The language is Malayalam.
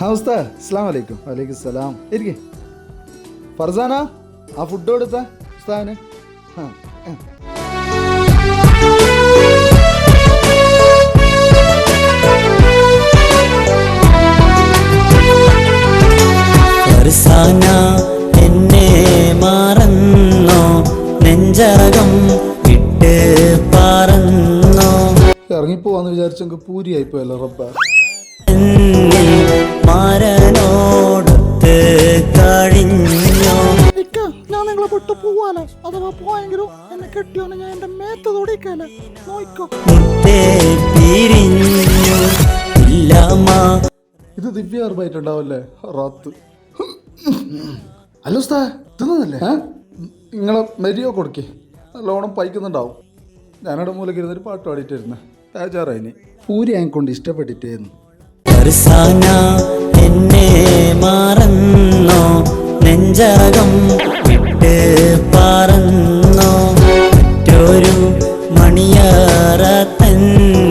ഉസ്താദ് അസ്സലാമു അലൈക്കും. വലൈക്കും സലാം. ഇരിക്കെ ഫർസാന, ആ ഫുഡ് കൊടുത്ത ഉസ്താദിന്. ഫർസാന എന്നെ മറന്നോ, നെഞ്ചകം വിട്ട് പറന്നോ, ഇറങ്ങിപ്പോവാന്ന് വിചാരിച്ചെങ്കിൽ പൂരിയായിപ്പോയല്ലോ റബ്ബ. മാരനോടൊത്ത് കഴിഞ്ഞോ, ഞാൻ നിങ്ങളെ വിട്ട് പോവാലോ, അഥവാ പോയെങ്കിലും എന്നെ കെട്ടിയോനെ ഞാൻ എന്റെ മേത്ത് തൊടിക്കാലോ. നോയിക്കോ, മുത്തേ പിരിഞ്ഞു ഇല്ലമ്മ. ഇത് ദിവ്യ അർബായിട്ടുണ്ടാവല്ലേ റാത്ത്. അല്ല ഉസ്താദ് തിന്നല്ലേ? നിങ്ങളെ മെരിയോ കൊടുക്കേ, നല്ലോണം പൈക്കുന്നുണ്ടാവും. ഞാനവിടെ മൂലക്ക് ഇരുന്നൊരു പാട്ട് പാടിയിട്ടിരുന്നു. ബേജാറായിനി. പൂരി ആയിക്കൊണ്ട് ഇഷ്ടപ്പെട്ടിട്ടായിരുന്നു. ഫർസാന എന്നെ മറന്നോ, നെഞ്ചകം വിട്ട് പറന്നോ, മറ്റൊരു മണിയറ തന്നെ